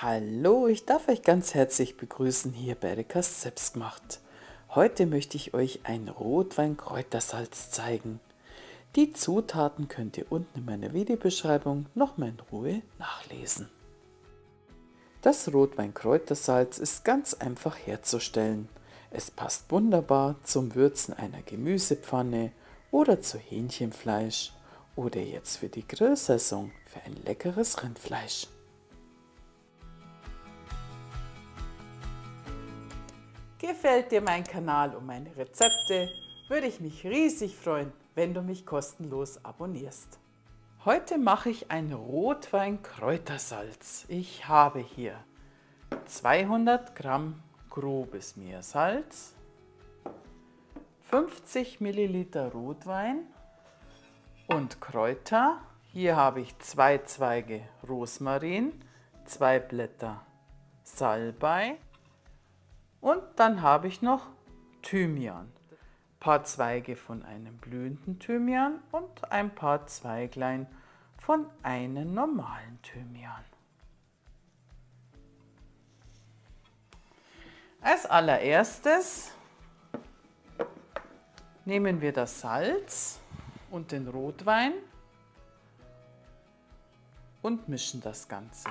Hallo, ich darf euch ganz herzlich begrüßen hier bei Erikas Selbstgemacht. Heute möchte ich euch ein Rotwein-Kräutersalz zeigen. Die Zutaten könnt ihr unten in meiner Videobeschreibung nochmal in Ruhe nachlesen. Das Rotwein-Kräutersalz ist ganz einfach herzustellen. Es passt wunderbar zum Würzen einer Gemüsepfanne oder zu Hähnchenfleisch oder jetzt für die Grillsaison für ein leckeres Rindfleisch. Gefällt dir mein Kanal und meine Rezepte, würde ich mich riesig freuen, wenn du mich kostenlos abonnierst. Heute mache ich ein Rotwein-Kräutersalz. Ich habe hier 200 Gramm grobes Meersalz, 50 Milliliter Rotwein und Kräuter. Hier habe ich 2 Zweige Rosmarin, 2 Blätter Salbei. Und dann habe ich noch Thymian, ein paar Zweige von einem blühenden Thymian und ein paar Zweiglein von einem normalen Thymian. Als allererstes nehmen wir das Salz und den Rotwein und mischen das Ganze.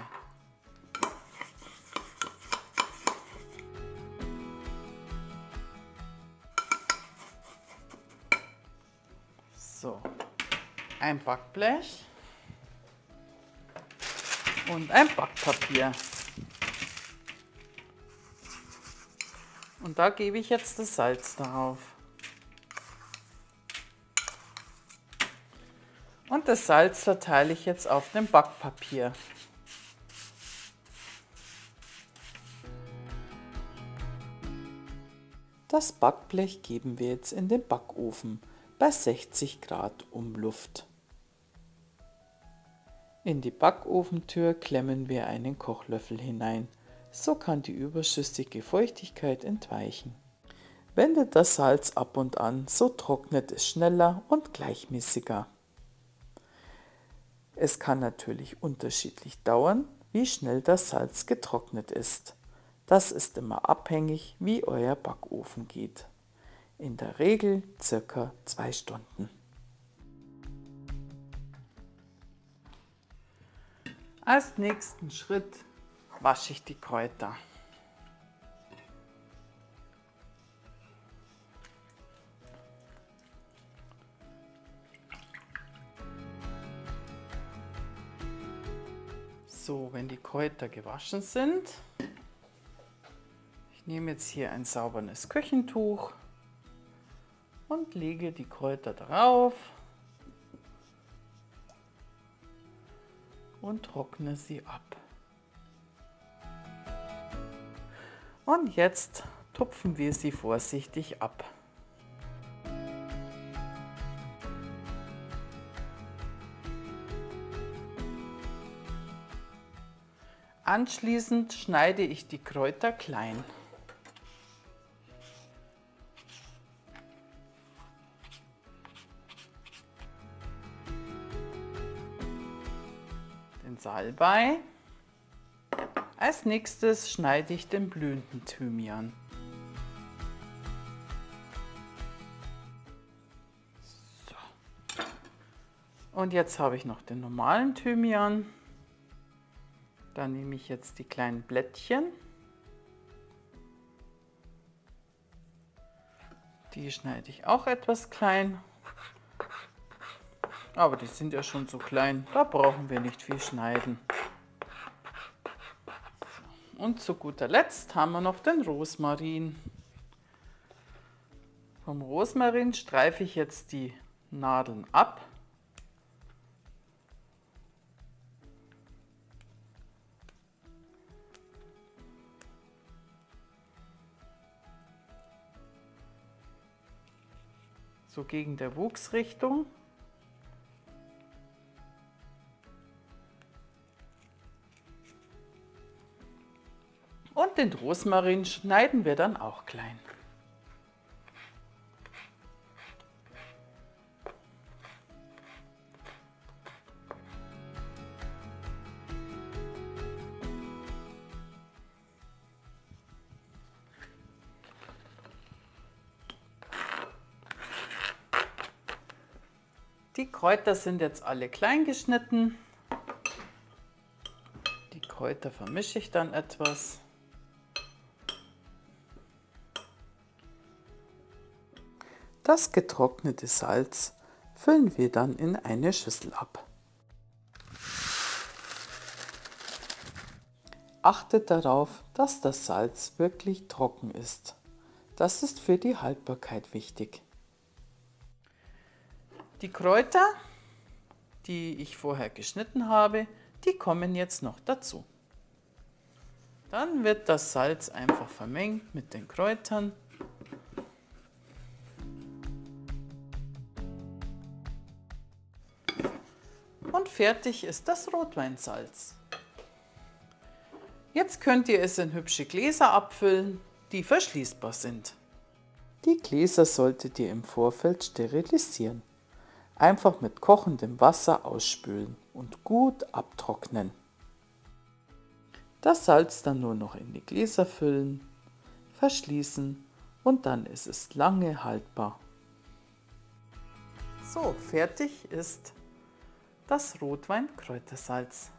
So, ein Backblech und ein Backpapier. Und da gebe ich jetzt das Salz darauf. Und das Salz verteile ich jetzt auf dem Backpapier. Das Backblech geben wir jetzt in den Backofen bei 60 Grad Umluft. In die Backofentür klemmen wir einen Kochlöffel hinein, so kann die überschüssige Feuchtigkeit entweichen. Wendet das Salz ab und an, so trocknet es schneller und gleichmäßiger. Es kann natürlich unterschiedlich dauern, wie schnell das Salz getrocknet ist. Das ist immer abhängig, wie euer Backofen geht. In der Regel ca. 2 Stunden. Als nächsten Schritt wasche ich die Kräuter. So, wenn die Kräuter gewaschen sind, ich nehme jetzt hier ein sauberes Küchentuch und lege die Kräuter darauf und trockne sie ab. Und jetzt tupfen wir sie vorsichtig ab. Anschließend schneide ich die Kräuter klein. Den Salbei. Als nächstes schneide ich den blühenden Thymian. So. Und jetzt habe ich noch den normalen Thymian. Da nehme ich jetzt die kleinen Blättchen. Die schneide ich auch etwas klein. Aber die sind ja schon so klein, da brauchen wir nicht viel schneiden. Und zu guter Letzt haben wir noch den Rosmarin. Vom Rosmarin streife ich jetzt die Nadeln ab. So gegen der Wuchsrichtung. Und den Rosmarin schneiden wir dann auch klein. Die Kräuter sind jetzt alle klein geschnitten. Die Kräuter vermische ich dann etwas. Das getrocknete Salz füllen wir dann in eine Schüssel ab. Achtet darauf, dass das Salz wirklich trocken ist. Das ist für die Haltbarkeit wichtig. Die Kräuter, die ich vorher geschnitten habe, die kommen jetzt noch dazu. Dann wird das Salz einfach vermengt mit den Kräutern. Und fertig ist das Rotweinsalz. Jetzt könnt ihr es in hübsche Gläser abfüllen, die verschließbar sind. Die Gläser solltet ihr im Vorfeld sterilisieren. Einfach mit kochendem Wasser ausspülen und gut abtrocknen. Das Salz dann nur noch in die Gläser füllen, verschließen und dann ist es lange haltbar. So, fertig ist das Rotwein-Kräutersalz.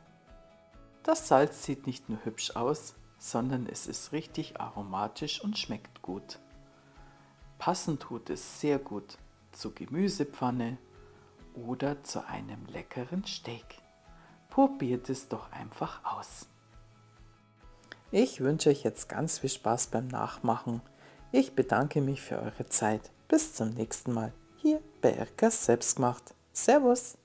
Das Salz sieht nicht nur hübsch aus, sondern es ist richtig aromatisch und schmeckt gut. Passend tut es sehr gut zur Gemüsepfanne oder zu einem leckeren Steak. Probiert es doch einfach aus. Ich wünsche euch jetzt ganz viel Spaß beim Nachmachen. Ich bedanke mich für eure Zeit. Bis zum nächsten Mal hier bei Erkas Selbstgemacht. Servus!